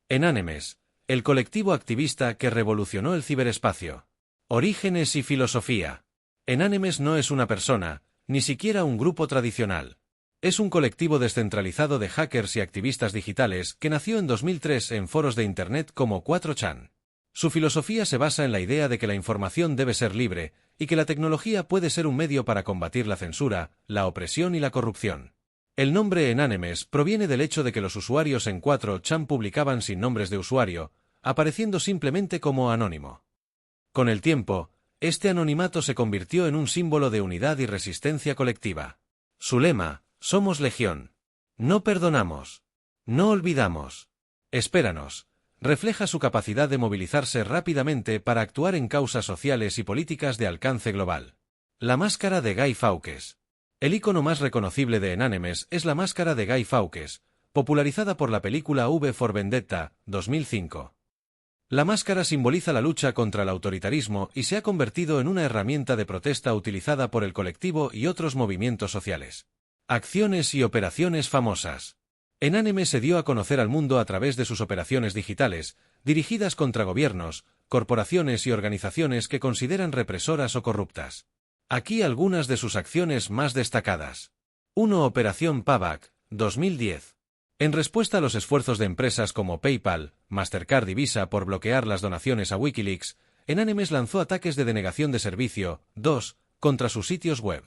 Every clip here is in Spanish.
Enanemes, el colectivo activista que revolucionó el ciberespacio. Orígenes y filosofía. Enanemes no es una persona, ni siquiera un grupo tradicional. Es un colectivo descentralizado de hackers y activistas digitales que nació en 2003 en foros de Internet como 4chan. Su filosofía se basa en la idea de que la información debe ser libre y que la tecnología puede ser un medio para combatir la censura, la opresión y la corrupción. El nombre Enanemes proviene del hecho de que los usuarios en 4chan publicaban sin nombres de usuario, apareciendo simplemente como anónimo. Con el tiempo, este anonimato se convirtió en un símbolo de unidad y resistencia colectiva. Su lema: somos legión. No perdonamos. No olvidamos. Espéranos. Refleja su capacidad de movilizarse rápidamente para actuar en causas sociales y políticas de alcance global. La máscara de Guy Fawkes. El icono más reconocible de Enanemes es la máscara de Guy Fawkes, popularizada por la película V for Vendetta, 2005. La máscara simboliza la lucha contra el autoritarismo y se ha convertido en una herramienta de protesta utilizada por el colectivo y otros movimientos sociales. Acciones y operaciones famosas. Enanemes se dio a conocer al mundo a través de sus operaciones digitales, dirigidas contra gobiernos, corporaciones y organizaciones que consideran represoras o corruptas. Aquí algunas de sus acciones más destacadas. 1. Operación Payback, 2010. En respuesta a los esfuerzos de empresas como PayPal, Mastercard y Visa por bloquear las donaciones a Wikileaks, Enanemes lanzó ataques de denegación de servicio, 2, contra sus sitios web.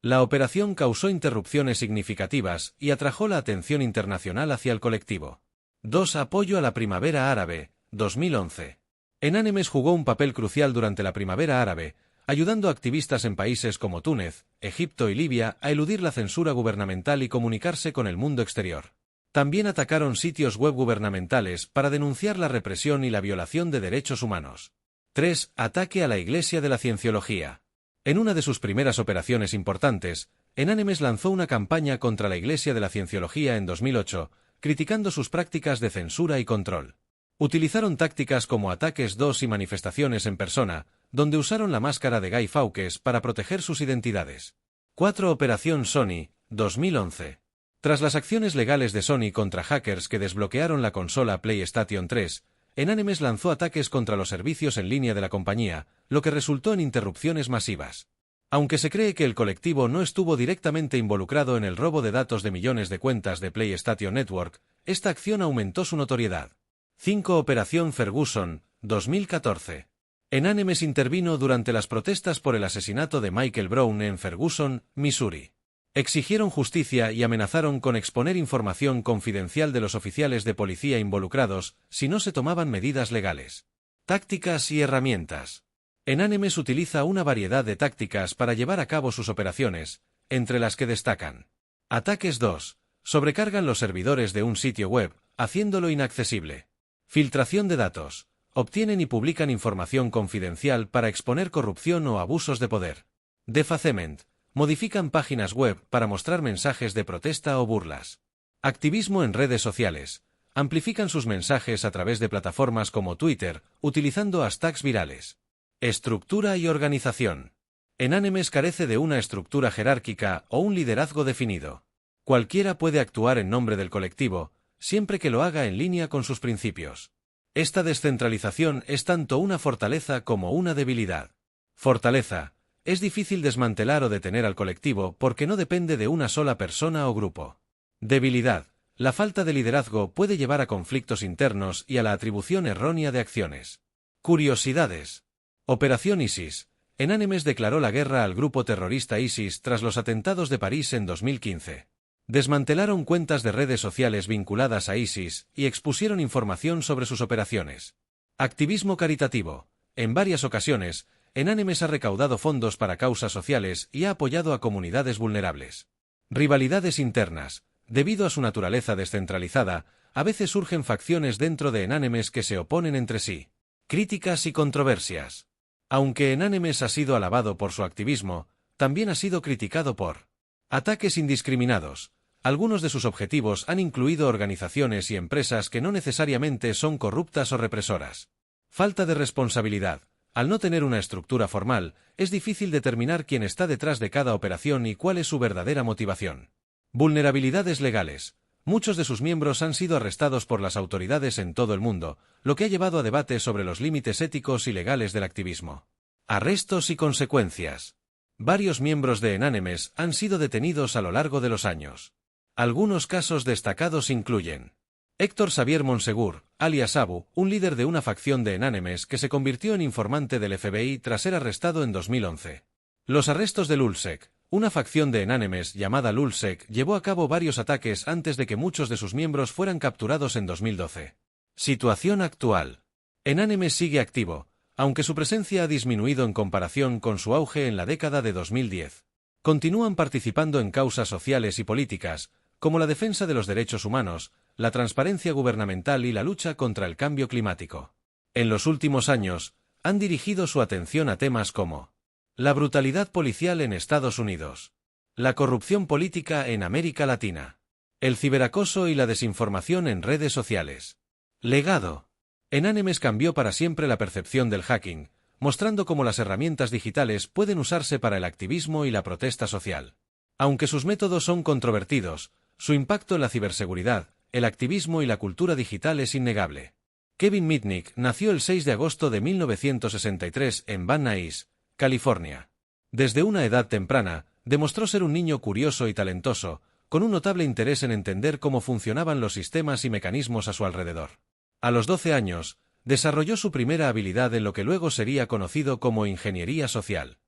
La operación causó interrupciones significativas y atrajo la atención internacional hacia el colectivo. 2. Apoyo a la Primavera Árabe, 2011. Enanemes jugó un papel crucial durante la Primavera Árabe, ayudando a activistas en países como Túnez, Egipto y Libia a eludir la censura gubernamental y comunicarse con el mundo exterior. También atacaron sitios web gubernamentales para denunciar la represión y la violación de derechos humanos. 3. Ataque a la Iglesia de la Cienciología. En una de sus primeras operaciones importantes, Enanemes lanzó una campaña contra la Iglesia de la Cienciología en 2008, criticando sus prácticas de censura y control. Utilizaron tácticas como ataques DOS y manifestaciones en persona, donde usaron la máscara de Guy Fawkes para proteger sus identidades. 4. Operación Sony, 2011. Tras las acciones legales de Sony contra hackers que desbloquearon la consola PlayStation 3, Enanemes lanzó ataques contra los servicios en línea de la compañía, lo que resultó en interrupciones masivas. Aunque se cree que el colectivo no estuvo directamente involucrado en el robo de datos de millones de cuentas de PlayStation Network, esta acción aumentó su notoriedad. 5. Operación Ferguson, 2014. Enanemes intervino durante las protestas por el asesinato de Michael Brown en Ferguson, Missouri. Exigieron justicia y amenazaron con exponer información confidencial de los oficiales de policía involucrados si no se tomaban medidas legales. Tácticas y herramientas. Enanemes utiliza una variedad de tácticas para llevar a cabo sus operaciones, entre las que destacan: ataques 2. Sobrecargan los servidores de un sitio web, haciéndolo inaccesible. Filtración de datos. Obtienen y publican información confidencial para exponer corrupción o abusos de poder. Defacement. Modifican páginas web para mostrar mensajes de protesta o burlas. Activismo en redes sociales. Amplifican sus mensajes a través de plataformas como Twitter, utilizando hashtags virales. Estructura y organización. Enanemes carece de una estructura jerárquica o un liderazgo definido. Cualquiera puede actuar en nombre del colectivo, siempre que lo haga en línea con sus principios. Esta descentralización es tanto una fortaleza como una debilidad. Fortaleza. Es difícil desmantelar o detener al colectivo porque no depende de una sola persona o grupo. Debilidad. La falta de liderazgo puede llevar a conflictos internos y a la atribución errónea de acciones. Curiosidades. Operación ISIS. Enanemes declaró la guerra al grupo terrorista ISIS tras los atentados de París en 2015. Desmantelaron cuentas de redes sociales vinculadas a ISIS y expusieron información sobre sus operaciones. Activismo caritativo. En varias ocasiones, Enanemes ha recaudado fondos para causas sociales y ha apoyado a comunidades vulnerables. Rivalidades internas. Debido a su naturaleza descentralizada, a veces surgen facciones dentro de Enanemes que se oponen entre sí. Críticas y controversias. Aunque Enanemes ha sido alabado por su activismo, también ha sido criticado por ataques indiscriminados. Algunos de sus objetivos han incluido organizaciones y empresas que no necesariamente son corruptas o represoras. Falta de responsabilidad. Al no tener una estructura formal, es difícil determinar quién está detrás de cada operación y cuál es su verdadera motivación. Vulnerabilidades legales. Muchos de sus miembros han sido arrestados por las autoridades en todo el mundo, lo que ha llevado a debates sobre los límites éticos y legales del activismo. Arrestos y consecuencias. Varios miembros de Enanemes han sido detenidos a lo largo de los años. Algunos casos destacados incluyen Héctor Xavier Monsegur, alias Abu, un líder de una facción de Enanemes que se convirtió en informante del FBI tras ser arrestado en 2011. Los arrestos de Lulzsec. Una facción de Enanemes llamada Lulzsec llevó a cabo varios ataques antes de que muchos de sus miembros fueran capturados en 2012. Situación actual. Enanemes sigue activo, aunque su presencia ha disminuido en comparación con su auge en la década de 2010. Continúan participando en causas sociales y políticas, como la defensa de los derechos humanos, la transparencia gubernamental y la lucha contra el cambio climático. En los últimos años, han dirigido su atención a temas como la brutalidad policial en Estados Unidos, la corrupción política en América Latina, el ciberacoso y la desinformación en redes sociales. Legado. Enanemes cambió para siempre la percepción del hacking, mostrando cómo las herramientas digitales pueden usarse para el activismo y la protesta social. Aunque sus métodos son controvertidos, su impacto en la ciberseguridad, el activismo y la cultura digital es innegable. Kevin Mitnick nació el 6 de agosto de 1963 en Van Nuys, California. Desde una edad temprana, demostró ser un niño curioso y talentoso, con un notable interés en entender cómo funcionaban los sistemas y mecanismos a su alrededor. A los 12 años, desarrolló su primera habilidad en lo que luego sería conocido como ingeniería social.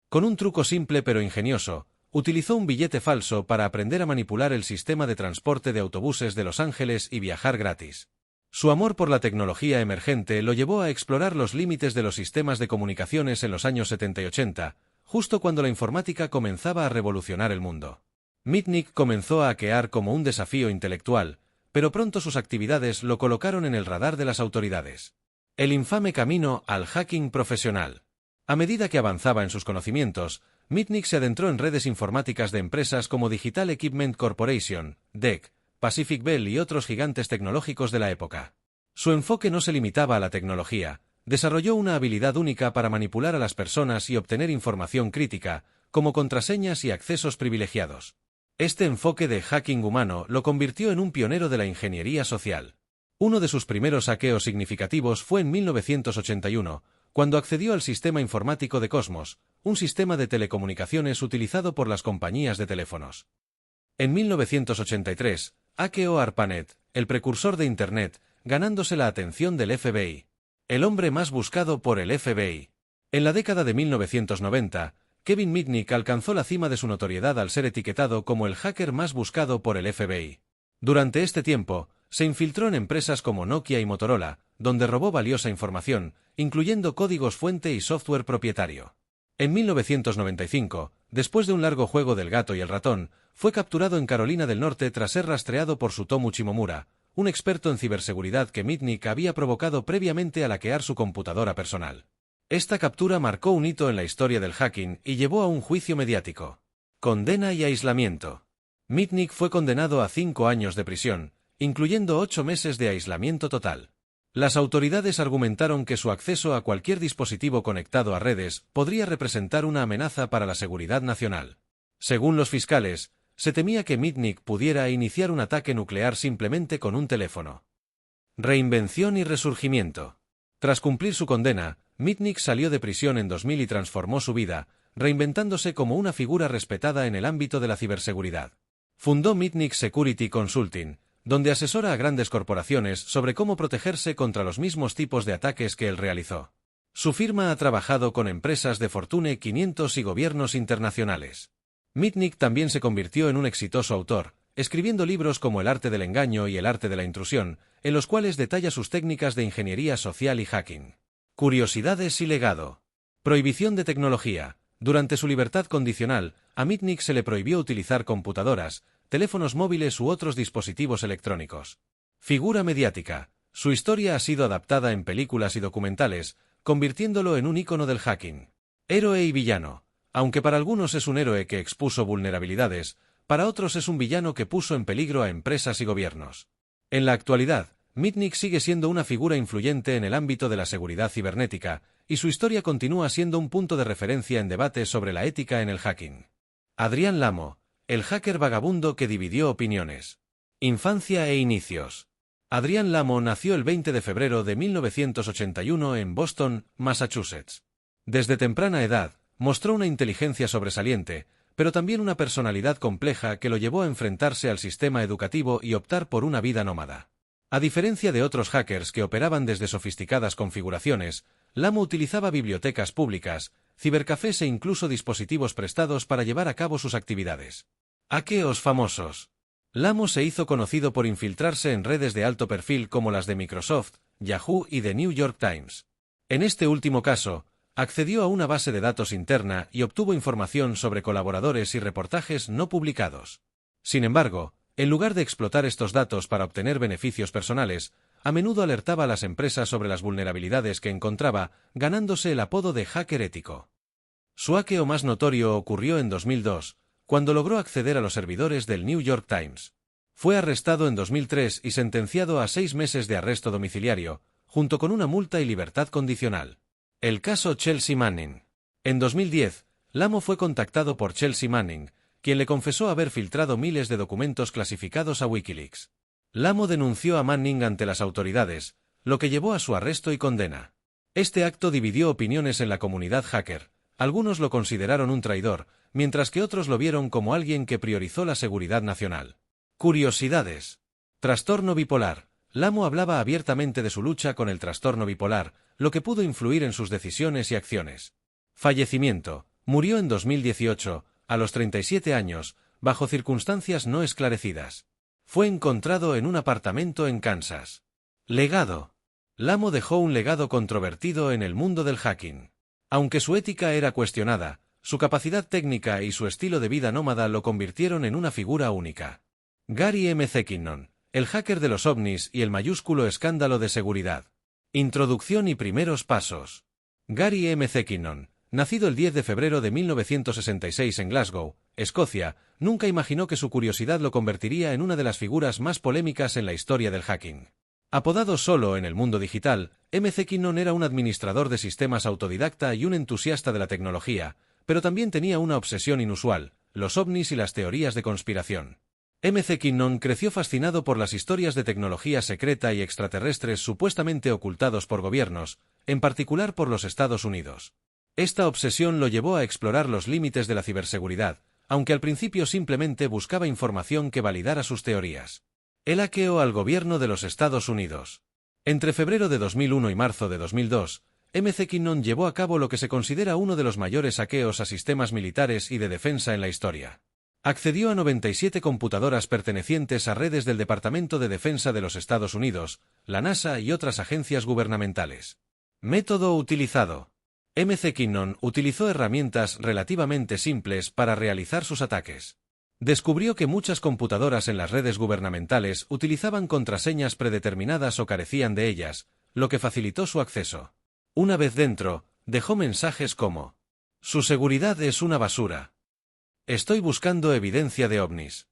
Con un truco simple pero ingenioso, utilizó un billete falso para aprender a manipular el sistema de transporte de autobuses de Los Ángeles y viajar gratis. Su amor por la tecnología emergente lo llevó a explorar los límites de los sistemas de comunicaciones en los años 70 y 80, justo cuando la informática comenzaba a revolucionar el mundo. Mitnick comenzó a hackear como un desafío intelectual, pero pronto sus actividades lo colocaron en el radar de las autoridades. El infame camino al hacking profesional. A medida que avanzaba en sus conocimientos, Mitnick se adentró en redes informáticas de empresas como Digital Equipment Corporation, DEC, Pacific Bell y otros gigantes tecnológicos de la época. Su enfoque no se limitaba a la tecnología, desarrolló una habilidad única para manipular a las personas y obtener información crítica, como contraseñas y accesos privilegiados. Este enfoque de hacking humano lo convirtió en un pionero de la ingeniería social. Uno de sus primeros hackeos significativos fue en 1981, cuando accedió al sistema informático de Cosmos, un sistema de telecomunicaciones utilizado por las compañías de teléfonos. En 1983, hackeó ARPANET, el precursor de Internet, ganándose la atención del FBI. El hombre más buscado por el FBI. En la década de 1990, Kevin Mitnick alcanzó la cima de su notoriedad al ser etiquetado como el hacker más buscado por el FBI. Durante este tiempo, se infiltró en empresas como Nokia y Motorola, donde robó valiosa información, incluyendo códigos fuente y software propietario. En 1995, después de un largo juego del gato y el ratón, fue capturado en Carolina del Norte tras ser rastreado por Sutomu Shimomura, un experto en ciberseguridad que Mitnick había provocado previamente al hackear su computadora personal. Esta captura marcó un hito en la historia del hacking y llevó a un juicio mediático. Condena y aislamiento. Mitnick fue condenado a 5 años de prisión, incluyendo 8 meses de aislamiento total. Las autoridades argumentaron que su acceso a cualquier dispositivo conectado a redes podría representar una amenaza para la seguridad nacional. Según los fiscales, se temía que Mitnick pudiera iniciar un ataque nuclear simplemente con un teléfono. Reinvención y resurgimiento. Tras cumplir su condena, Mitnick salió de prisión en 2000 y transformó su vida, reinventándose como una figura respetada en el ámbito de la ciberseguridad. Fundó Mitnick Security Consulting, donde asesora a grandes corporaciones sobre cómo protegerse contra los mismos tipos de ataques que él realizó. Su firma ha trabajado con empresas de Fortune 500 y gobiernos internacionales. Mitnick también se convirtió en un exitoso autor, escribiendo libros como El arte del engaño y El arte de la intrusión, en los cuales detalla sus técnicas de ingeniería social y hacking. Curiosidades y legado. Prohibición de tecnología. Durante su libertad condicional, a Mitnick se le prohibió utilizar computadoras, teléfonos móviles u otros dispositivos electrónicos. Figura mediática. Su historia ha sido adaptada en películas y documentales, convirtiéndolo en un ícono del hacking. Héroe y villano. Aunque para algunos es un héroe que expuso vulnerabilidades, para otros es un villano que puso en peligro a empresas y gobiernos. En la actualidad, Mitnick sigue siendo una figura influyente en el ámbito de la seguridad cibernética, y su historia continúa siendo un punto de referencia en debates sobre la ética en el hacking. Adrián Lamo, el hacker vagabundo que dividió opiniones. Infancia e inicios. Adrián Lamo nació el 20 de febrero de 1981 en Boston, Massachusetts. Desde temprana edad, mostró una inteligencia sobresaliente, pero también una personalidad compleja que lo llevó a enfrentarse al sistema educativo y optar por una vida nómada. A diferencia de otros hackers que operaban desde sofisticadas configuraciones, Lamo utilizaba bibliotecas públicas, cibercafés e incluso dispositivos prestados para llevar a cabo sus actividades. Hackeos famosos. Lamo se hizo conocido por infiltrarse en redes de alto perfil como las de Microsoft, Yahoo y The New York Times. En este último caso, accedió a una base de datos interna y obtuvo información sobre colaboradores y reportajes no publicados. Sin embargo, en lugar de explotar estos datos para obtener beneficios personales, a menudo alertaba a las empresas sobre las vulnerabilidades que encontraba, ganándose el apodo de hacker ético. Su hackeo más notorio ocurrió en 2002, cuando logró acceder a los servidores del New York Times. Fue arrestado en 2003 y sentenciado a 6 meses de arresto domiciliario, junto con una multa y libertad condicional. El caso Chelsea Manning. En 2010, Lamo fue contactado por Chelsea Manning, quien le confesó haber filtrado miles de documentos clasificados a Wikileaks. Lamo denunció a Manning ante las autoridades, lo que llevó a su arresto y condena. Este acto dividió opiniones en la comunidad hacker. Algunos lo consideraron un traidor, mientras que otros lo vieron como alguien que priorizó la seguridad nacional. Curiosidades. Trastorno bipolar. Lamo hablaba abiertamente de su lucha con el trastorno bipolar, lo que pudo influir en sus decisiones y acciones. Fallecimiento. Murió en 2018, a los 37 años, bajo circunstancias no esclarecidas. Fue encontrado en un apartamento en Kansas. Legado. Lamo dejó un legado controvertido en el mundo del hacking. Aunque su ética era cuestionada, su capacidad técnica y su estilo de vida nómada lo convirtieron en una figura única. Gary McKinnon, el hacker de los ovnis y el mayúsculo escándalo de seguridad. Introducción y primeros pasos. Gary McKinnon, nacido el 10 de febrero de 1966 en Glasgow, Escocia, nunca imaginó que su curiosidad lo convertiría en una de las figuras más polémicas en la historia del hacking. Apodado Solo en el mundo digital, McKinnon era un administrador de sistemas autodidacta y un entusiasta de la tecnología, pero también tenía una obsesión inusual: los ovnis y las teorías de conspiración. McKinnon creció fascinado por las historias de tecnología secreta y extraterrestres supuestamente ocultados por gobiernos, en particular por los Estados Unidos. Esta obsesión lo llevó a explorar los límites de la ciberseguridad, aunque al principio simplemente buscaba información que validara sus teorías. El hackeo al gobierno de los Estados Unidos. Entre febrero de 2001 y marzo de 2002, McKinnon llevó a cabo lo que se considera uno de los mayores hackeos a sistemas militares y de defensa en la historia. Accedió a 97 computadoras pertenecientes a redes del Departamento de Defensa de los Estados Unidos, la NASA y otras agencias gubernamentales. Método utilizado. McKinnon utilizó herramientas relativamente simples para realizar sus ataques. Descubrió que muchas computadoras en las redes gubernamentales utilizaban contraseñas predeterminadas o carecían de ellas, lo que facilitó su acceso. Una vez dentro, dejó mensajes como: "Su seguridad es una basura. Estoy buscando evidencia de ovnis".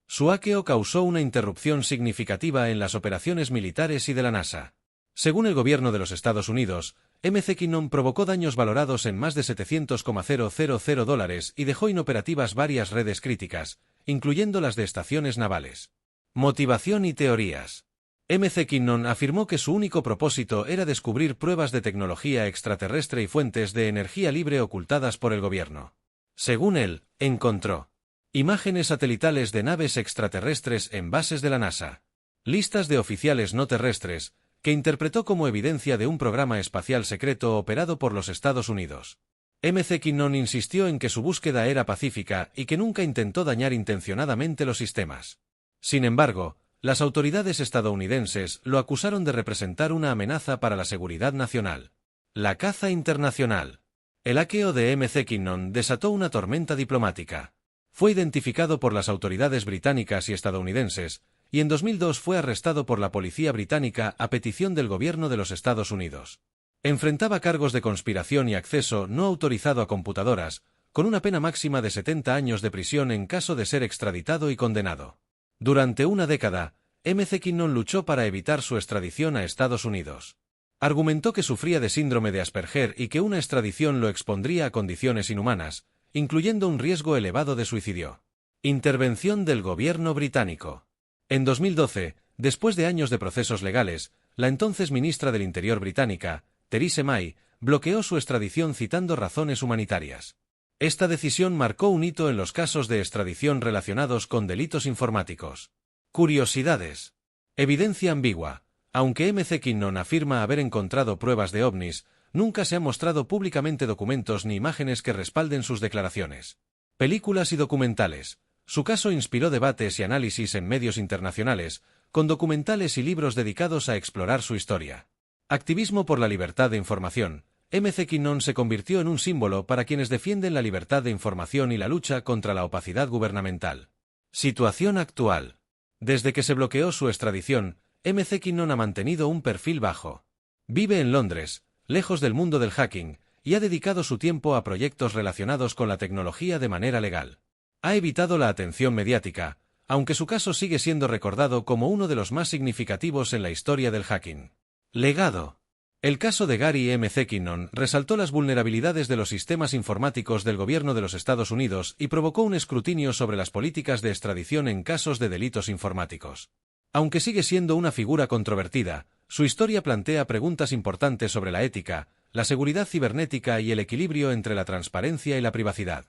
Su hackeo causó una interrupción significativa en las operaciones militares y de la NASA. Según el gobierno de los Estados Unidos, McKinnon provocó daños valorados en más de $700,000 y dejó inoperativas varias redes críticas, incluyendo las de estaciones navales. Motivación y teorías. McKinnon afirmó que su único propósito era descubrir pruebas de tecnología extraterrestre y fuentes de energía libre ocultadas por el gobierno. Según él, encontró imágenes satelitales de naves extraterrestres en bases de la NASA, listas de oficiales no terrestres, que interpretó como evidencia de un programa espacial secreto operado por los Estados Unidos. McKinnon insistió en que su búsqueda era pacífica y que nunca intentó dañar intencionadamente los sistemas. Sin embargo, las autoridades estadounidenses lo acusaron de representar una amenaza para la seguridad nacional. La caza internacional. El hackeo de McKinnon desató una tormenta diplomática. Fue identificado por las autoridades británicas y estadounidenses, y en 2002 fue arrestado por la policía británica a petición del gobierno de los Estados Unidos. Enfrentaba cargos de conspiración y acceso no autorizado a computadoras, con una pena máxima de 70 años de prisión en caso de ser extraditado y condenado. Durante una década, McKinnon luchó para evitar su extradición a Estados Unidos. Argumentó que sufría de síndrome de Asperger y que una extradición lo expondría a condiciones inhumanas, incluyendo un riesgo elevado de suicidio. Intervención del gobierno británico. En 2012, después de años de procesos legales, la entonces ministra del Interior británica, Theresa May, bloqueó su extradición citando razones humanitarias. Esta decisión marcó un hito en los casos de extradición relacionados con delitos informáticos. Curiosidades. Evidencia ambigua. Aunque McKinnon afirma haber encontrado pruebas de ovnis, nunca se han mostrado públicamente documentos ni imágenes que respalden sus declaraciones. Películas y documentales. Su caso inspiró debates y análisis en medios internacionales, con documentales y libros dedicados a explorar su historia. Activismo por la libertad de información. McKinnon se convirtió en un símbolo para quienes defienden la libertad de información y la lucha contra la opacidad gubernamental. Situación actual. Desde que se bloqueó su extradición, McKinnon ha mantenido un perfil bajo. Vive en Londres, lejos del mundo del hacking, y ha dedicado su tiempo a proyectos relacionados con la tecnología de manera legal. Ha evitado la atención mediática, aunque su caso sigue siendo recordado como uno de los más significativos en la historia del hacking. Legado. El caso de Gary McKinnon resaltó las vulnerabilidades de los sistemas informáticos del gobierno de los Estados Unidos y provocó un escrutinio sobre las políticas de extradición en casos de delitos informáticos. Aunque sigue siendo una figura controvertida, su historia plantea preguntas importantes sobre la ética, la seguridad cibernética y el equilibrio entre la transparencia y la privacidad.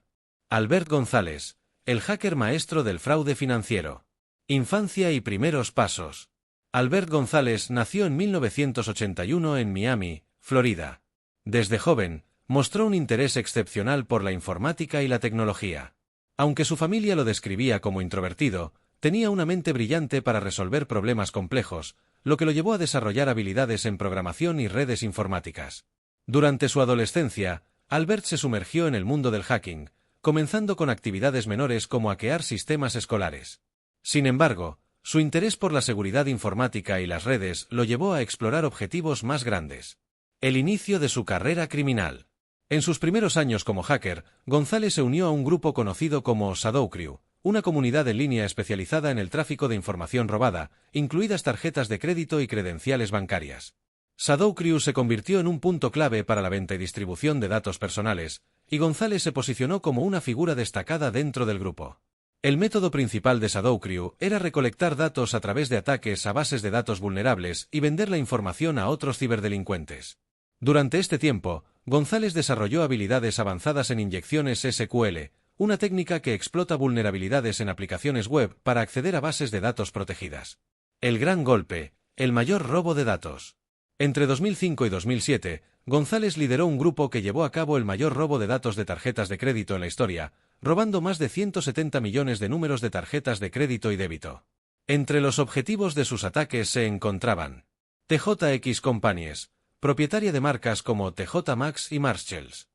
Albert González, el hacker maestro del fraude financiero. Infancia y primeros pasos. Albert González nació en 1981 en Miami, Florida. Desde joven, mostró un interés excepcional por la informática y la tecnología. Aunque su familia lo describía como introvertido, tenía una mente brillante para resolver problemas complejos, lo que lo llevó a desarrollar habilidades en programación y redes informáticas. Durante su adolescencia, Albert se sumergió en el mundo del hacking, comenzando con actividades menores como hackear sistemas escolares. Sin embargo, su interés por la seguridad informática y las redes lo llevó a explorar objetivos más grandes. El inicio de su carrera criminal. En sus primeros años como hacker, González se unió a un grupo conocido como Shadow Crew, una comunidad en línea especializada en el tráfico de información robada, incluidas tarjetas de crédito y credenciales bancarias. Shadow Crew se convirtió en un punto clave para la venta y distribución de datos personales, y González se posicionó como una figura destacada dentro del grupo. El método principal de Shadow Crew era recolectar datos a través de ataques a bases de datos vulnerables y vender la información a otros ciberdelincuentes. Durante este tiempo, González desarrolló habilidades avanzadas en inyecciones SQL, una técnica que explota vulnerabilidades en aplicaciones web para acceder a bases de datos protegidas. El gran golpe, el mayor robo de datos. Entre 2005 y 2007, González lideró un grupo que llevó a cabo el mayor robo de datos de tarjetas de crédito en la historia, robando más de 170 millones de números de tarjetas de crédito y débito. Entre los objetivos de sus ataques se encontraban TJX Companies, propietaria de marcas como TJ Maxx y Marshalls.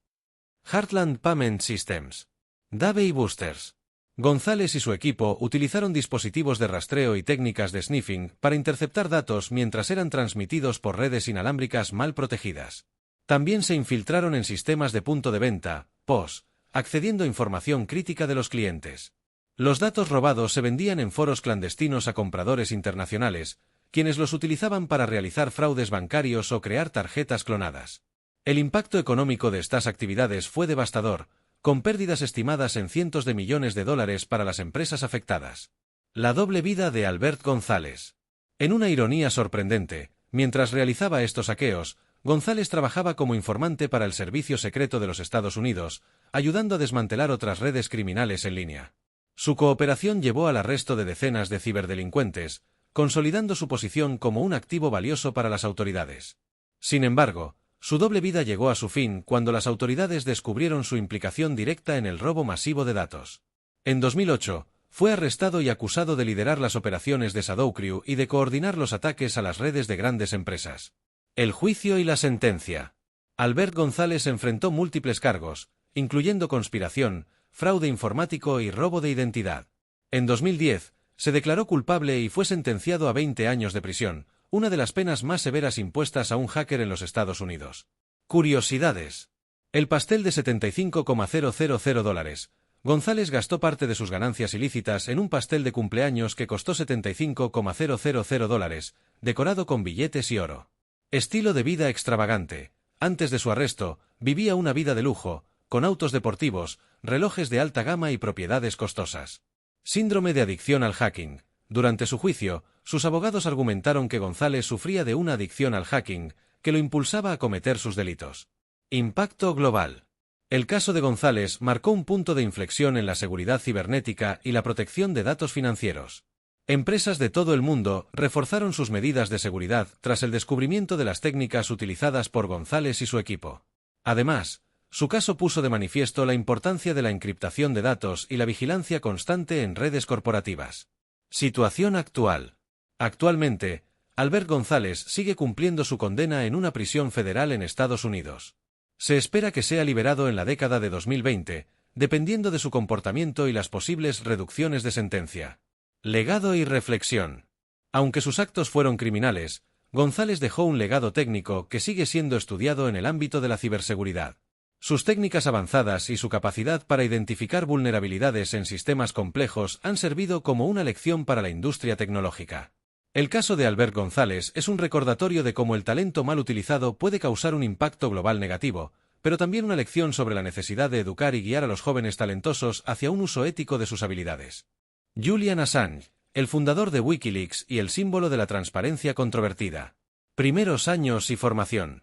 Heartland Payment Systems. Dave y Boosters. González y su equipo utilizaron dispositivos de rastreo y técnicas de sniffing para interceptar datos mientras eran transmitidos por redes inalámbricas mal protegidas. También se infiltraron en sistemas de punto de venta, POS, accediendo a información crítica de los clientes. Los datos robados se vendían en foros clandestinos a compradores internacionales, quienes los utilizaban para realizar fraudes bancarios o crear tarjetas clonadas. El impacto económico de estas actividades fue devastador, con pérdidas estimadas en cientos de millones de dólares para las empresas afectadas. La doble vida de Albert González. En una ironía sorprendente, mientras realizaba estos saqueos, González trabajaba como informante para el Servicio Secreto de los Estados Unidos, ayudando a desmantelar otras redes criminales en línea. Su cooperación llevó al arresto de decenas de ciberdelincuentes, consolidando su posición como un activo valioso para las autoridades. Sin embargo, su doble vida llegó a su fin cuando las autoridades descubrieron su implicación directa en el robo masivo de datos. En 2008, fue arrestado y acusado de liderar las operaciones de Shadow Crew y de coordinar los ataques a las redes de grandes empresas. El juicio y la sentencia. Albert González enfrentó múltiples cargos, incluyendo conspiración, fraude informático y robo de identidad. En 2010, se declaró culpable y fue sentenciado a 20 años de prisión, una de las penas más severas impuestas a un hacker en los Estados Unidos. Curiosidades. El pastel de $75,000. González gastó parte de sus ganancias ilícitas en un pastel de cumpleaños que costó $75,000, decorado con billetes y oro. Estilo de vida extravagante. Antes de su arresto, vivía una vida de lujo, con autos deportivos, relojes de alta gama y propiedades costosas. Síndrome de adicción al hacking. Durante su juicio, sus abogados argumentaron que González sufría de una adicción al hacking, que lo impulsaba a cometer sus delitos. Impacto global. El caso de González marcó un punto de inflexión en la seguridad cibernética y la protección de datos financieros. Empresas de todo el mundo reforzaron sus medidas de seguridad tras el descubrimiento de las técnicas utilizadas por González y su equipo. Además, su caso puso de manifiesto la importancia de la encriptación de datos y la vigilancia constante en redes corporativas. Situación actual. Actualmente, Albert González sigue cumpliendo su condena en una prisión federal en Estados Unidos. Se espera que sea liberado en la década de 2020, dependiendo de su comportamiento y las posibles reducciones de sentencia. Legado y reflexión. Aunque sus actos fueron criminales, González dejó un legado técnico que sigue siendo estudiado en el ámbito de la ciberseguridad. Sus técnicas avanzadas y su capacidad para identificar vulnerabilidades en sistemas complejos han servido como una lección para la industria tecnológica. El caso de Albert González es un recordatorio de cómo el talento mal utilizado puede causar un impacto global negativo, pero también una lección sobre la necesidad de educar y guiar a los jóvenes talentosos hacia un uso ético de sus habilidades. Julian Assange, el fundador de Wikileaks y el símbolo de la transparencia controvertida. Primeros años y formación.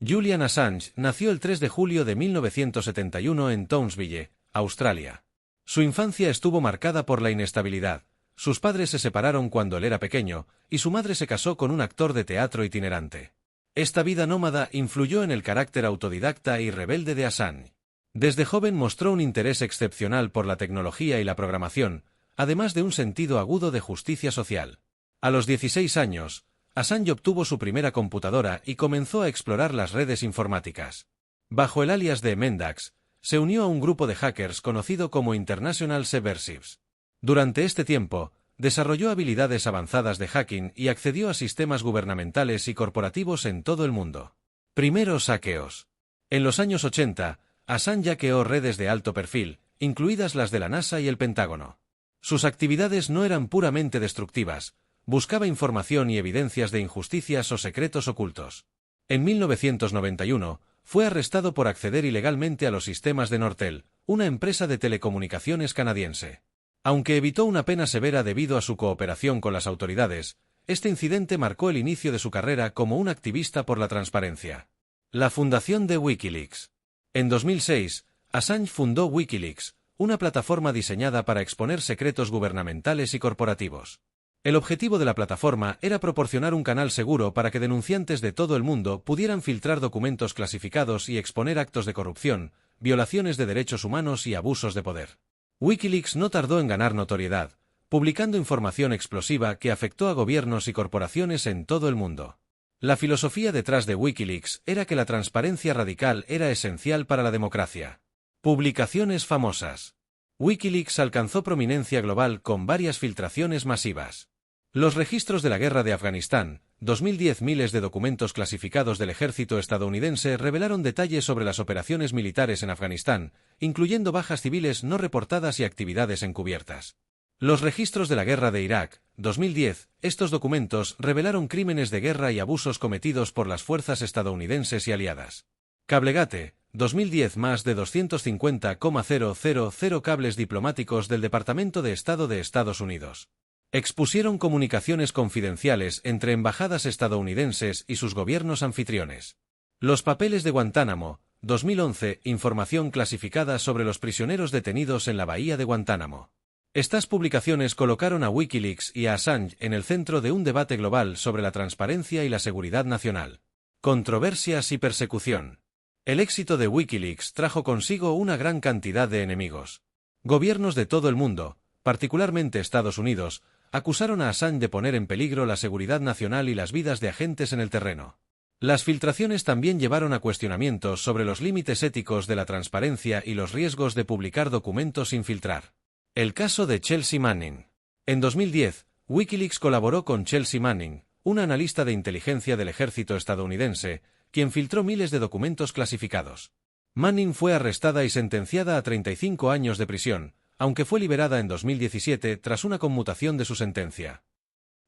Julian Assange nació el 3 de julio de 1971 en Townsville, Australia. Su infancia estuvo marcada por la inestabilidad. Sus padres se separaron cuando él era pequeño, y su madre se casó con un actor de teatro itinerante. Esta vida nómada influyó en el carácter autodidacta y rebelde de Assange. Desde joven mostró un interés excepcional por la tecnología y la programación, además de un sentido agudo de justicia social. A los 16 años, Assange obtuvo su primera computadora y comenzó a explorar las redes informáticas. Bajo el alias de Mendax, se unió a un grupo de hackers conocido como International Subversives. Durante este tiempo, desarrolló habilidades avanzadas de hacking y accedió a sistemas gubernamentales y corporativos en todo el mundo. Primeros saqueos. En los años 80, Assange hackeó redes de alto perfil, incluidas las de la NASA y el Pentágono. Sus actividades no eran puramente destructivas, buscaba información y evidencias de injusticias o secretos ocultos. En 1991, fue arrestado por acceder ilegalmente a los sistemas de Nortel, una empresa de telecomunicaciones canadiense. Aunque evitó una pena severa debido a su cooperación con las autoridades, este incidente marcó el inicio de su carrera como un activista por la transparencia. La fundación de Wikileaks. En 2006, Assange fundó Wikileaks, una plataforma diseñada para exponer secretos gubernamentales y corporativos. El objetivo de la plataforma era proporcionar un canal seguro para que denunciantes de todo el mundo pudieran filtrar documentos clasificados y exponer actos de corrupción, violaciones de derechos humanos y abusos de poder. Wikileaks no tardó en ganar notoriedad, publicando información explosiva que afectó a gobiernos y corporaciones en todo el mundo. La filosofía detrás de Wikileaks era que la transparencia radical era esencial para la democracia. Publicaciones famosas. Wikileaks alcanzó prominencia global con varias filtraciones masivas. Los registros de la guerra de Afganistán, 2010. Miles de documentos clasificados del ejército estadounidense revelaron detalles sobre las operaciones militares en Afganistán, incluyendo bajas civiles no reportadas y actividades encubiertas. Los registros de la guerra de Irak, 2010. Estos documentos revelaron crímenes de guerra y abusos cometidos por las fuerzas estadounidenses y aliadas. Cablegate, 2010. Más de 250,000 cables diplomáticos del Departamento de Estado de Estados Unidos expusieron comunicaciones confidenciales entre embajadas estadounidenses y sus gobiernos anfitriones. Los papeles de Guantánamo, 2011. Información clasificada sobre los prisioneros detenidos en la bahía de Guantánamo. Estas publicaciones colocaron a Wikileaks y a Assange en el centro de un debate global sobre la transparencia y la seguridad nacional. Controversias y persecución. El éxito de Wikileaks trajo consigo una gran cantidad de enemigos. Gobiernos de todo el mundo, particularmente Estados Unidos, acusaron a Assange de poner en peligro la seguridad nacional y las vidas de agentes en el terreno. Las filtraciones también llevaron a cuestionamientos sobre los límites éticos de la transparencia y los riesgos de publicar documentos sin filtrar. El caso de Chelsea Manning. En 2010, Wikileaks colaboró con Chelsea Manning, una analista de inteligencia del ejército estadounidense, quien filtró miles de documentos clasificados. Manning fue arrestada y sentenciada a 35 años de prisión, aunque fue liberada en 2017 tras una conmutación de su sentencia.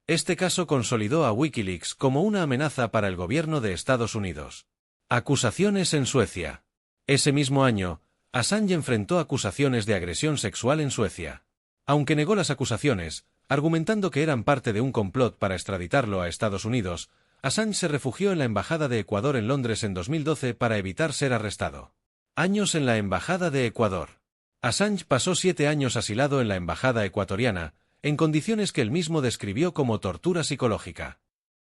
Este caso consolidó a Wikileaks como una amenaza para el gobierno de Estados Unidos. Acusaciones en Suecia. Ese mismo año, Assange enfrentó acusaciones de agresión sexual en Suecia. Aunque negó las acusaciones, Argumentando que eran parte de un complot para extraditarlo a Estados Unidos, Assange se refugió en la Embajada de Ecuador en Londres en 2012 para evitar ser arrestado. Años en la Embajada de Ecuador. Assange pasó 7 años asilado en la Embajada ecuatoriana, en condiciones que él mismo describió como tortura psicológica.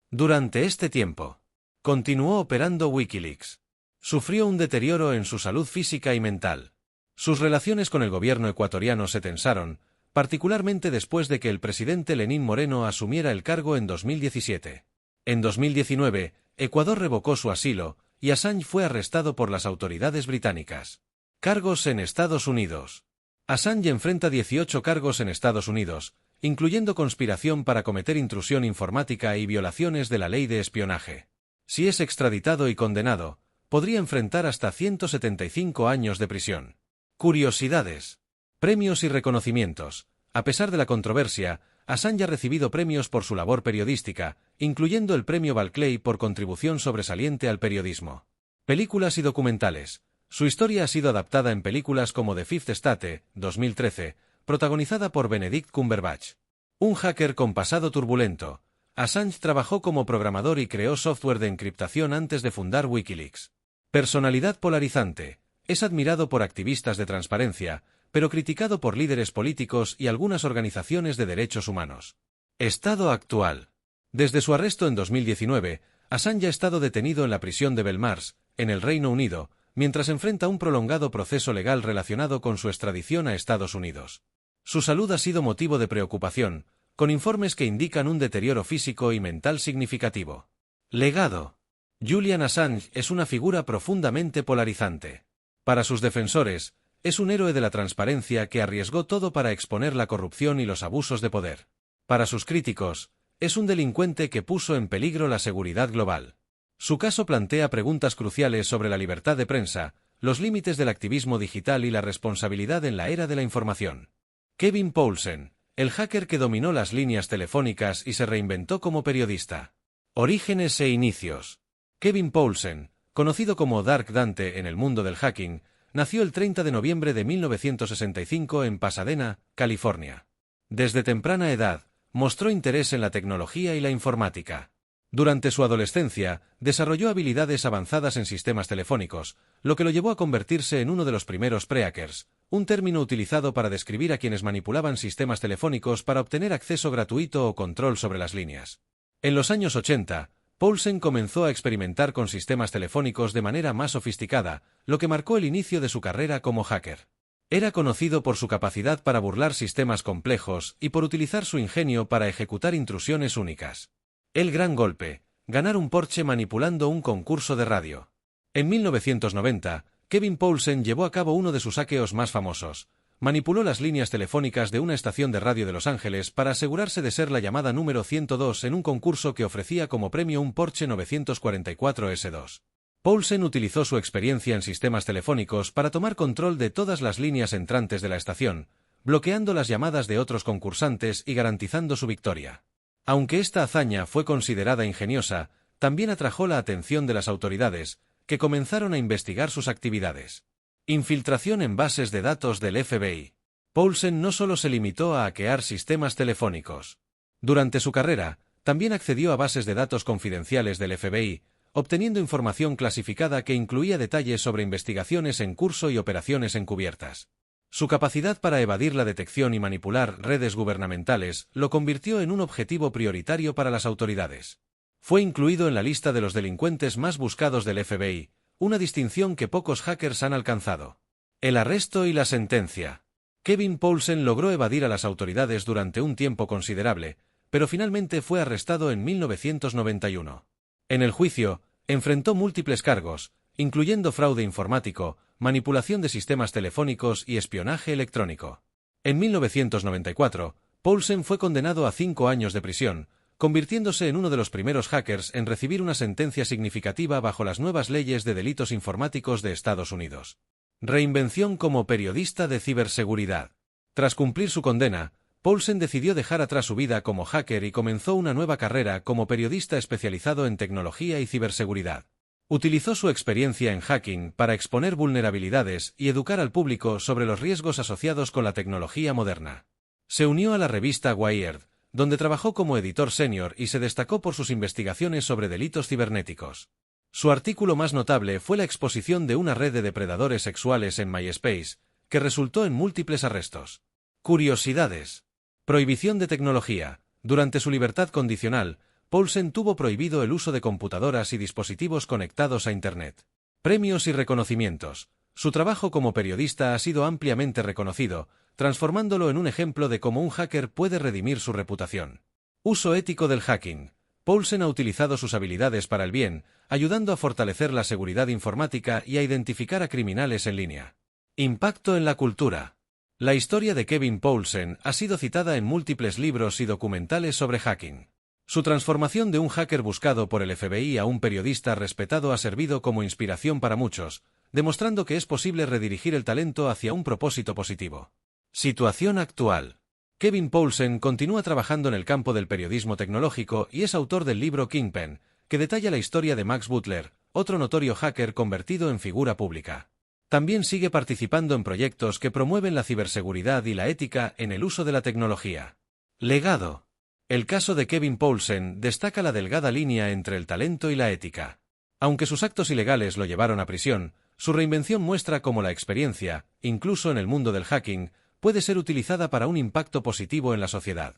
Durante este tiempo, continuó operando Wikileaks. Sufrió un deterioro en su salud física y mental. Sus relaciones con el gobierno ecuatoriano se tensaron, particularmente después de que el presidente Lenín Moreno asumiera el cargo en 2017. En 2019, Ecuador revocó su asilo, y Assange fue arrestado por las autoridades británicas. Cargos en Estados Unidos. Assange enfrenta 18 cargos en Estados Unidos, incluyendo conspiración para cometer intrusión informática y violaciones de la ley de espionaje. Si es extraditado y condenado, podría enfrentar hasta 175 años de prisión. Curiosidades. Premios y reconocimientos. A pesar de la controversia, Assange ha recibido premios por su labor periodística, incluyendo el Premio Barclay por contribución sobresaliente al periodismo. Películas y documentales. Su historia ha sido adaptada en películas como The Fifth Estate, 2013, protagonizada por Benedict Cumberbatch. Un hacker con pasado turbulento. Assange trabajó como programador y creó software de encriptación antes de fundar Wikileaks. Personalidad polarizante. Es admirado por activistas de transparencia, pero criticado por líderes políticos y algunas organizaciones de derechos humanos. Estado actual. Desde su arresto en 2019, Assange ha estado detenido en la prisión de Belmarsh, en el Reino Unido, mientras enfrenta un prolongado proceso legal relacionado con su extradición a Estados Unidos. Su salud ha sido motivo de preocupación, con informes que indican un deterioro físico y mental significativo. Legado. Julian Assange es una figura profundamente polarizante. Para sus defensores, es un héroe de la transparencia que arriesgó todo para exponer la corrupción y los abusos de poder. Para sus críticos, es un delincuente que puso en peligro la seguridad global. Su caso plantea preguntas cruciales sobre la libertad de prensa, los límites del activismo digital y la responsabilidad en la era de la información. Kevin Poulsen, el hacker que dominó las líneas telefónicas y se reinventó como periodista. Orígenes e inicios. Kevin Poulsen, conocido como Dark Dante en el mundo del hacking, nació el 30 de noviembre de 1965 en Pasadena, California. Desde temprana edad, mostró interés en la tecnología y la informática. Durante su adolescencia, desarrolló habilidades avanzadas en sistemas telefónicos, lo que lo llevó a convertirse en uno de los primeros pre-hackers, un término utilizado para describir a quienes manipulaban sistemas telefónicos para obtener acceso gratuito o control sobre las líneas. En los años 80, Poulsen comenzó a experimentar con sistemas telefónicos de manera más sofisticada, lo que marcó el inicio de su carrera como hacker. Era conocido por su capacidad para burlar sistemas complejos y por utilizar su ingenio para ejecutar intrusiones únicas. El gran golpe: ganar un Porsche manipulando un concurso de radio. En 1990, Kevin Poulsen llevó a cabo uno de sus hackeos más famosos. Manipuló las líneas telefónicas de una estación de radio de Los Ángeles para asegurarse de ser la llamada número 102 en un concurso que ofrecía como premio un Porsche 944 S2. Poulsen utilizó su experiencia en sistemas telefónicos para tomar control de todas las líneas entrantes de la estación, bloqueando las llamadas de otros concursantes y garantizando su victoria. Aunque esta hazaña fue considerada ingeniosa, también atrajo la atención de las autoridades, que comenzaron a investigar sus actividades. Infiltración en bases de datos del FBI. Poulsen no solo se limitó a hackear sistemas telefónicos. Durante su carrera, también accedió a bases de datos confidenciales del FBI, obteniendo información clasificada que incluía detalles sobre investigaciones en curso y operaciones encubiertas. Su capacidad para evadir la detección y manipular redes gubernamentales lo convirtió en un objetivo prioritario para las autoridades. Fue incluido en la lista de los delincuentes más buscados del FBI, una distinción que pocos hackers han alcanzado. El arresto y la sentencia. Kevin Poulsen logró evadir a las autoridades durante un tiempo considerable, pero finalmente fue arrestado en 1991. En el juicio, enfrentó múltiples cargos, incluyendo fraude informático, manipulación de sistemas telefónicos y espionaje electrónico. En 1994, Poulsen fue condenado a 5 años de prisión, convirtiéndose en uno de los primeros hackers en recibir una sentencia significativa bajo las nuevas leyes de delitos informáticos de Estados Unidos. Reinvención como periodista de ciberseguridad. Tras cumplir su condena, Poulsen decidió dejar atrás su vida como hacker y comenzó una nueva carrera como periodista especializado en tecnología y ciberseguridad. Utilizó su experiencia en hacking para exponer vulnerabilidades y educar al público sobre los riesgos asociados con la tecnología moderna. Se unió a la revista Wired, donde trabajó como editor senior y se destacó por sus investigaciones sobre delitos cibernéticos. Su artículo más notable fue la exposición de una red de depredadores sexuales en MySpace, que resultó en múltiples arrestos. Curiosidades. Prohibición de tecnología. Durante su libertad condicional, Poulsen tuvo prohibido el uso de computadoras y dispositivos conectados a Internet. Premios y reconocimientos. Su trabajo como periodista ha sido ampliamente reconocido, transformándolo en un ejemplo de cómo un hacker puede redimir su reputación. Uso ético del hacking. Poulsen ha utilizado sus habilidades para el bien, ayudando a fortalecer la seguridad informática y a identificar a criminales en línea. Impacto en la cultura. La historia de Kevin Poulsen ha sido citada en múltiples libros y documentales sobre hacking. Su transformación de un hacker buscado por el FBI a un periodista respetado ha servido como inspiración para muchos, demostrando que es posible redirigir el talento hacia un propósito positivo. Situación actual. Kevin Poulsen continúa trabajando en el campo del periodismo tecnológico y es autor del libro Kingpin, que detalla la historia de Max Butler, otro notorio hacker convertido en figura pública. También sigue participando en proyectos que promueven la ciberseguridad y la ética en el uso de la tecnología. Legado. El caso de Kevin Poulsen destaca la delgada línea entre el talento y la ética. Aunque sus actos ilegales lo llevaron a prisión, su reinvención muestra cómo la experiencia, incluso en el mundo del hacking, puede ser utilizada para un impacto positivo en la sociedad.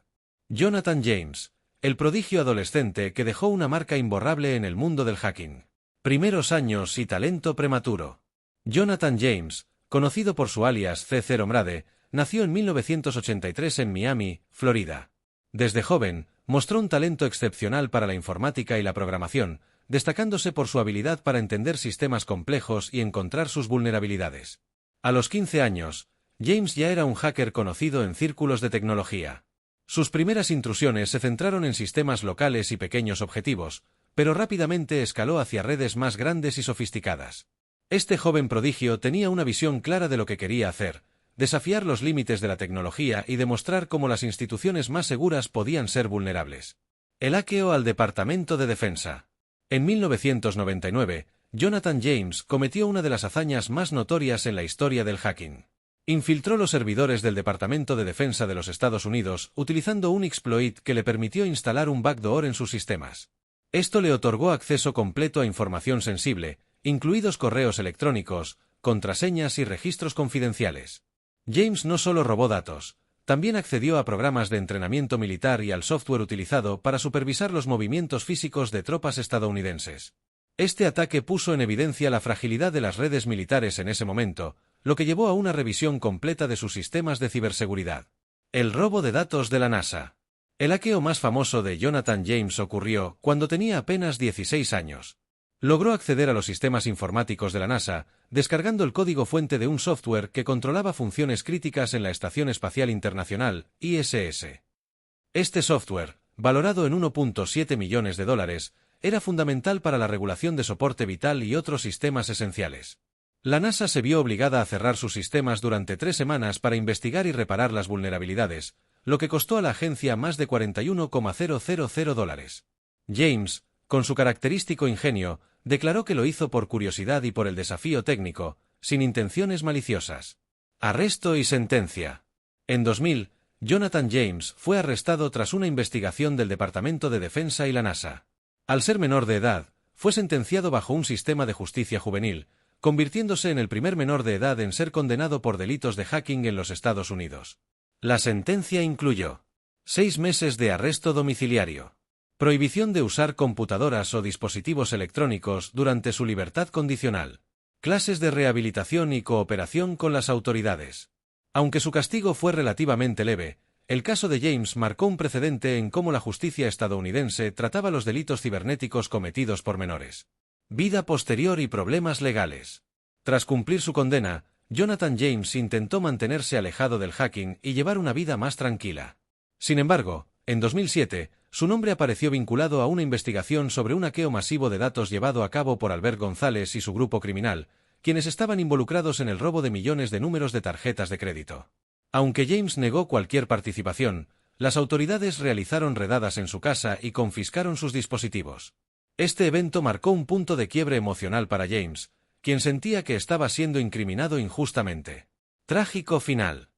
Jonathan James, el prodigio adolescente que dejó una marca imborrable en el mundo del hacking. Primeros años y talento prematuro. Jonathan James, conocido por su alias C0 Mrade, nació en 1983 en Miami, Florida. Desde joven, mostró un talento excepcional para la informática y la programación, destacándose por su habilidad para entender sistemas complejos y encontrar sus vulnerabilidades. A los 15 años, James ya era un hacker conocido en círculos de tecnología. Sus primeras intrusiones se centraron en sistemas locales y pequeños objetivos, pero rápidamente escaló hacia redes más grandes y sofisticadas. Este joven prodigio tenía una visión clara de lo que quería hacer: desafiar los límites de la tecnología y demostrar cómo las instituciones más seguras podían ser vulnerables. El hackeo al Departamento de Defensa. En 1999, Jonathan James cometió una de las hazañas más notorias en la historia del hacking. Infiltró los servidores del Departamento de Defensa de los Estados Unidos utilizando un exploit que le permitió instalar un backdoor en sus sistemas. Esto le otorgó acceso completo a información sensible, incluidos correos electrónicos, contraseñas y registros confidenciales. James no solo robó datos, también accedió a programas de entrenamiento militar y al software utilizado para supervisar los movimientos físicos de tropas estadounidenses. Este ataque puso en evidencia la fragilidad de las redes militares en ese momento, lo que llevó a una revisión completa de sus sistemas de ciberseguridad. El robo de datos de la NASA. El hackeo más famoso de Jonathan James ocurrió cuando tenía apenas 16 años. Logró acceder a los sistemas informáticos de la NASA, descargando el código fuente de un software que controlaba funciones críticas en la Estación Espacial Internacional, ISS. Este software, valorado en $1.7 millones, era fundamental para la regulación de soporte vital y otros sistemas esenciales. La NASA se vio obligada a cerrar sus sistemas durante 3 semanas para investigar y reparar las vulnerabilidades, lo que costó a la agencia más de $41,000. James, con su característico ingenio, declaró que lo hizo por curiosidad y por el desafío técnico, sin intenciones maliciosas. Arresto y sentencia. En 2000, Jonathan James fue arrestado tras una investigación del Departamento de Defensa y la NASA. Al ser menor de edad, fue sentenciado bajo un sistema de justicia juvenil, convirtiéndose en el primer menor de edad en ser condenado por delitos de hacking en los Estados Unidos. La sentencia incluyó 6 meses de arresto domiciliario, prohibición de usar computadoras o dispositivos electrónicos durante su libertad condicional, clases de rehabilitación y cooperación con las autoridades. Aunque su castigo fue relativamente leve, el caso de James marcó un precedente en cómo la justicia estadounidense trataba los delitos cibernéticos cometidos por menores. Vida posterior y problemas legales. Tras cumplir su condena, Jonathan James intentó mantenerse alejado del hacking y llevar una vida más tranquila. Sin embargo, en 2007, su nombre apareció vinculado a una investigación sobre un hackeo masivo de datos llevado a cabo por Albert González y su grupo criminal, quienes estaban involucrados en el robo de millones de números de tarjetas de crédito. Aunque James negó cualquier participación, las autoridades realizaron redadas en su casa y confiscaron sus dispositivos. Este evento marcó un punto de quiebre emocional para James, quien sentía que estaba siendo incriminado injustamente. Trágico final.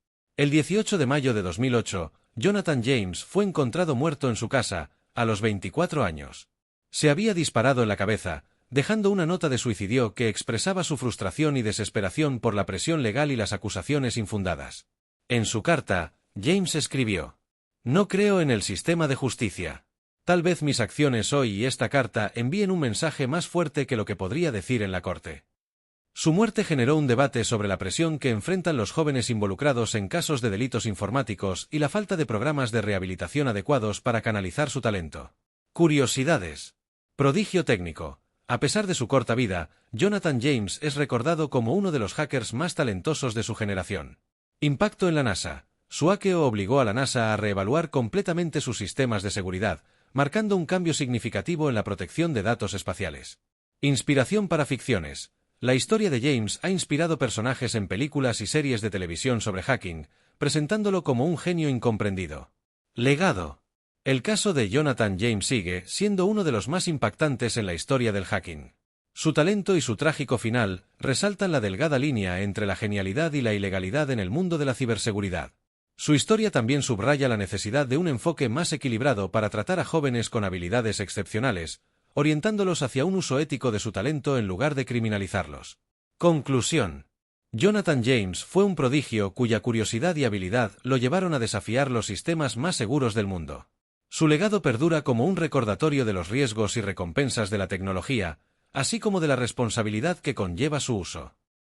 El 18 de mayo de 2008, Jonathan James fue encontrado muerto en su casa, a los 24 años. Se había disparado en la cabeza, dejando una nota de suicidio que expresaba su frustración y desesperación por la presión legal y las acusaciones infundadas. En su carta, James escribió: "No creo en el sistema de justicia. Tal vez mis acciones hoy y esta carta envíen un mensaje más fuerte que lo que podría decir en la corte". Su muerte generó un debate sobre la presión que enfrentan los jóvenes involucrados en casos de delitos informáticos y la falta de programas de rehabilitación adecuados para canalizar su talento. Curiosidades. Prodigio técnico. A pesar de su corta vida, Jonathan James es recordado como uno de los hackers más talentosos de su generación. Impacto en la NASA. Su hackeo obligó a la NASA a reevaluar completamente sus sistemas de seguridad, marcando un cambio significativo en la protección de datos espaciales. Inspiración para ficciones. La historia de James ha inspirado personajes en películas y series de televisión sobre hacking, presentándolo como un genio incomprendido. Legado. El caso de Jonathan James sigue siendo uno de los más impactantes en la historia del hacking. Su talento y su trágico final resaltan la delgada línea entre la genialidad y la ilegalidad en el mundo de la ciberseguridad. Su historia también subraya la necesidad de un enfoque más equilibrado para tratar a jóvenes con habilidades excepcionales, orientándolos hacia un uso ético de su talento en lugar de criminalizarlos. Conclusión. Jonathan James fue un prodigio cuya curiosidad y habilidad lo llevaron a desafiar los sistemas más seguros del mundo. Su legado perdura como un recordatorio de los riesgos y recompensas de la tecnología, así como de la responsabilidad que conlleva su uso.